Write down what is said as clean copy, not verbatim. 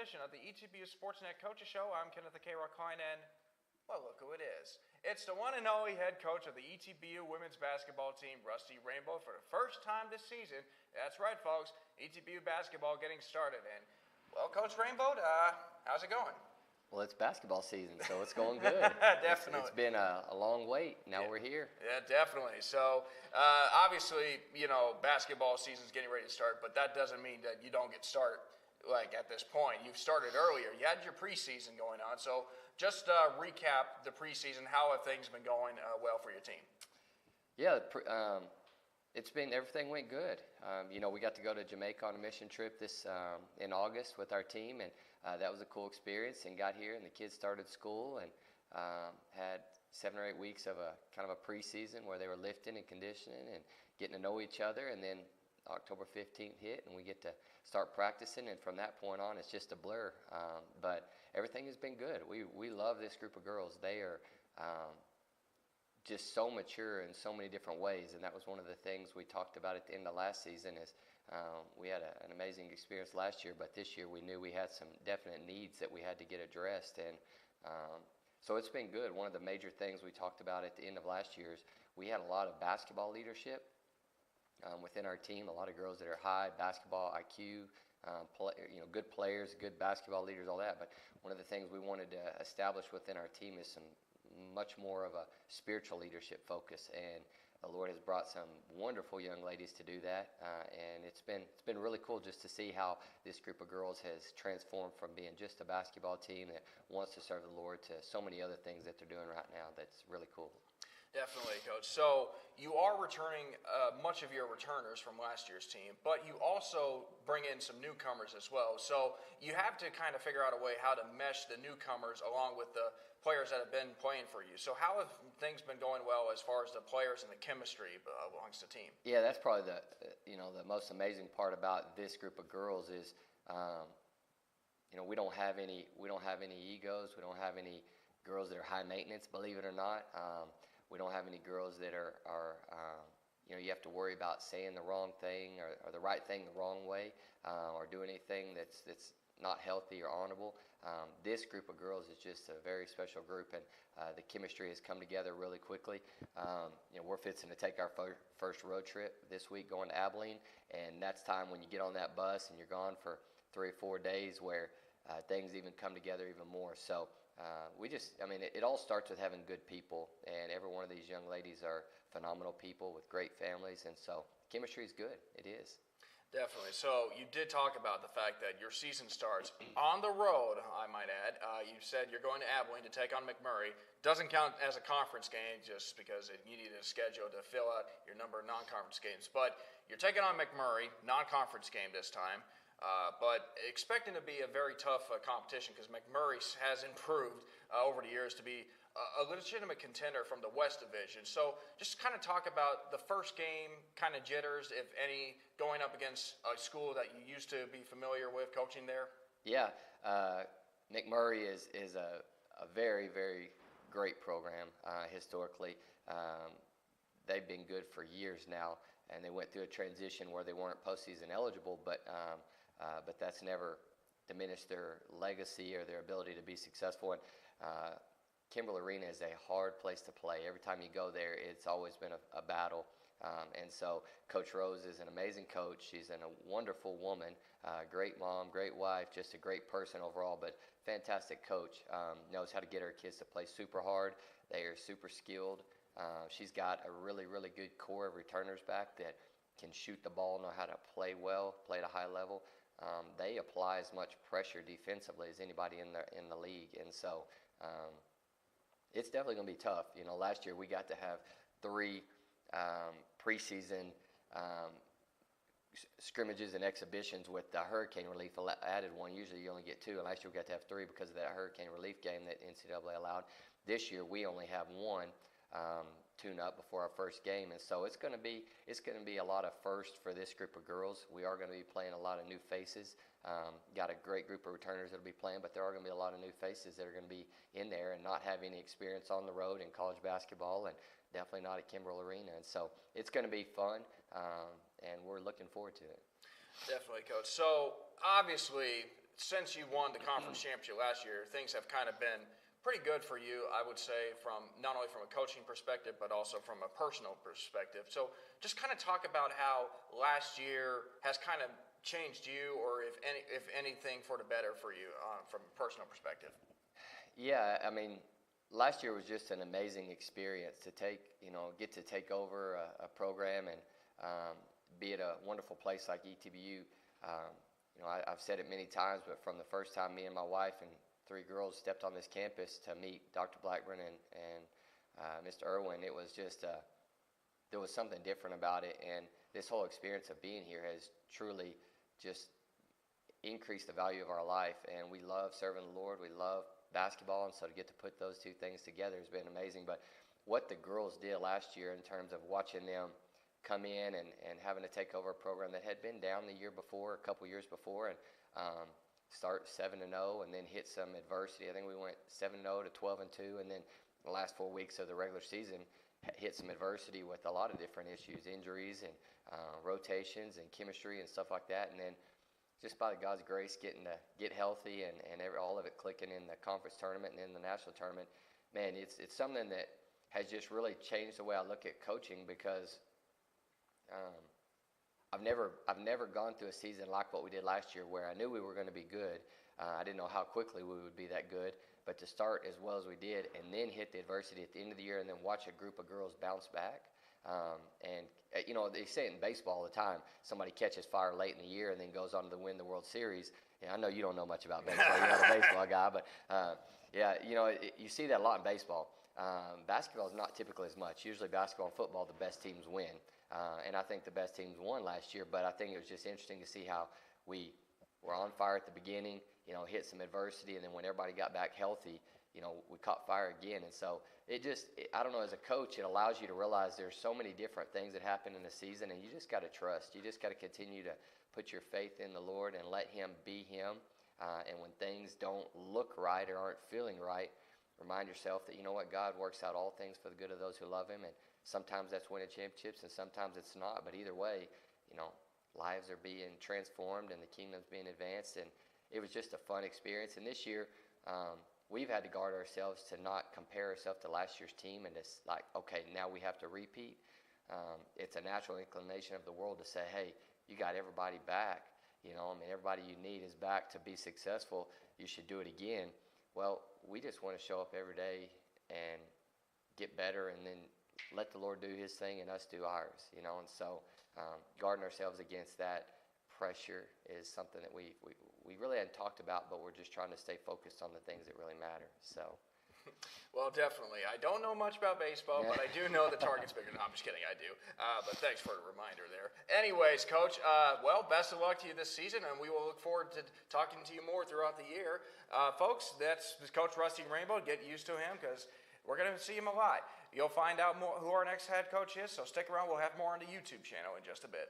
edition of the ETBU Sportsnet Coaches Show. I'm Kenneth the K-Rock Klein, and, well, look who it is. It's the one and only head coach of the ETBU women's basketball team, Rusty Rainbolt, for the first time this season. That's right, folks, ETBU basketball getting started. And, well, Coach Rainbolt, how's it going? Well, it's basketball season, so it's going good. Definitely. It's been a long wait. Now we're here. Yeah, definitely. So, obviously, basketball season's getting ready to start, but that doesn't mean that you don't get started, like, at this point. You've started earlier. You had your preseason going on. So, just recap the preseason. How have things been going well for your team? Yeah, everything went good. We got to go to Jamaica on a mission trip in August with our team, and that was a cool experience. And got here, and the kids started school, and had 7 or 8 weeks of a kind of a preseason where they were lifting and conditioning and getting to know each other. And then October 15th hit, and we get to start practicing. And from that point on, it's just a blur. But everything has been good. We love this group of girls. They are just so mature in so many different ways, and that was one of the things we talked about at the end of last season. Is we had an amazing experience last year, but this year we knew we had some definite needs that we had to get addressed, and so it's been good. One of the major things we talked about at the end of last year is we had a lot of basketball leadership within our team. A lot of girls that are high basketball IQ, good players, good basketball leaders, all that. But one of the things we wanted to establish within our team is some much more of a spiritual leadership focus, and the Lord has brought some wonderful young ladies to do that, and it's been really cool just to see how this group of girls has transformed from being just a basketball team that wants to serve the Lord to so many other things that they're doing right now. That's really cool. Definitely, Coach. So you are returning much of your returners from last year's team, but you also bring in some newcomers as well. So you have to kind of figure out a way how to mesh the newcomers along with the players that have been playing for you. So how have things been going well as far as the players and the chemistry amongst the team? Yeah, that's probably the most amazing part about this group of girls is we don't have any egos. We don't have any girls that are high maintenance, believe it or not. We don't have any girls that are you have to worry about saying the wrong thing or the right thing the wrong way, or doing anything that's not healthy or honorable. This group of girls is just a very special group, and the chemistry has come together really quickly. We're fixing to take our first road trip this week, going to Abilene, and that's time when you get on that bus and you're gone for 3 or 4 days where things even come together even more. So it all starts with having good people, and every one of these young ladies are phenomenal people with great families, and so chemistry is good. It is. Definitely. So you did talk about the fact that your season starts on the road, I might add. You said you're going to Abilene to take on McMurray. Doesn't count as a conference game just because you needed a schedule to fill out your number of non-conference games. But you're taking on McMurray, non-conference game this time. But expecting to be a very tough competition because McMurray has improved over the years to be a legitimate contender from the West Division. So just kind of talk about the first game, kind of jitters, if any, going up against a school that you used to be familiar with coaching there. Yeah, McMurray is a very, very great program historically. They've been good for years now, and they went through a transition where they weren't postseason eligible, but that's never diminished their legacy or their ability to be successful. And Kimberly Arena is a hard place to play. Every time you go there, it's always been a battle. And so Coach Rose is an amazing coach. She's a wonderful woman, great mom, great wife, just a great person overall, but fantastic coach. Knows how to get her kids to play super hard. They are super skilled. She's got a really, really good core of returners back that can shoot the ball, know how to play well, play at a high level. They apply as much pressure defensively as anybody in the league, and so it's definitely going to be tough. Last year we got to have 3 preseason scrimmages and exhibitions with the hurricane relief. Added one. Usually you only get 2, and last year we got to have 3 because of that hurricane relief game that NCAA allowed. This year we only have 1 tune-up before our first game, and so it's going to be a lot of firsts for this group of girls. We are going to be playing a lot of new faces. Got a great group of returners that will be playing, but there are going to be a lot of new faces that are going to be in there and not have any experience on the road in college basketball, and definitely not at Kimbrell Arena. And so it's going to be fun, and we're looking forward to it. Definitely, Coach. So obviously since you won the conference championship last year, things have kind of been pretty good for you, I would say, from not only from a coaching perspective, but also from a personal perspective. So just kind of talk about how last year has kind of changed you, or if anything for the better for you from a personal perspective. Yeah, I mean, last year was just an amazing experience to get to take over a program and be at a wonderful place like ETBU. I've said it many times, but from the first time me and my wife and 3 girls stepped on this campus to meet Dr. Blackburn and Mr. Irwin, it was just there was something different about it, and this whole experience of being here has truly just increased the value of our life. And we love serving the Lord. We love basketball, and so to get to put those two things together has been amazing. But what the girls did last year in terms of watching them come in and having to take over a program that had been down the year before, a couple years before, and start 7-0 and then hit some adversity. I think we went 7-0 to 12-2, and then the last 4 weeks of the regular season hit some adversity with a lot of different issues, injuries and rotations and chemistry and stuff like that. And then just by God's grace, getting to get healthy and all of it clicking in the conference tournament and in the national tournament, man, it's something that has just really changed the way I look at coaching, because I've never gone through a season like what we did last year, where I knew we were going to be good. I didn't know how quickly we would be that good, but to start as well as we did and then hit the adversity at the end of the year and then watch a group of girls bounce back. They say it in baseball all the time, somebody catches fire late in the year and then goes on to win the World Series. I know you don't know much about baseball. You're not a baseball guy, but you see that a lot in baseball. Basketball is not typically as much. Usually basketball and football, the best teams win. And I think the best teams won last year, but I think it was just interesting to see how we were on fire at the beginning, hit some adversity, and then when everybody got back healthy, we caught fire again. And so I don't know, as a coach, it allows you to realize there's so many different things that happen in the season, and you just got to trust. You just got to continue to put your faith in the Lord and let Him be Him. And when things don't look right or aren't feeling right, remind yourself that, God works out all things for the good of those who love Him. And sometimes that's winning championships, and sometimes it's not. But either way, lives are being transformed and the kingdom's being advanced. And it was just a fun experience. And this year, we've had to guard ourselves to not compare ourselves to last year's team and just like, okay, now we have to repeat. It's a natural inclination of the world to say, hey, you got everybody back. Everybody you need is back to be successful. You should do it again. Well, we just want to show up every day and get better, and then let the Lord do His thing and us do ours, and so guarding ourselves against that pressure is something that we really hadn't talked about, but we're just trying to stay focused on the things that really matter. So. Well, definitely. I don't know much about baseball, but I do know the target's bigger. No, I'm just kidding. I do. But thanks for the reminder there. Anyways, Coach, best of luck to you this season, and we will look forward to talking to you more throughout the year. Folks, that's Coach Rusty Rainbolt. Get used to him, because we're going to see him a lot. You'll find out more who our next head coach is, so stick around. We'll have more on the YouTube channel in just a bit.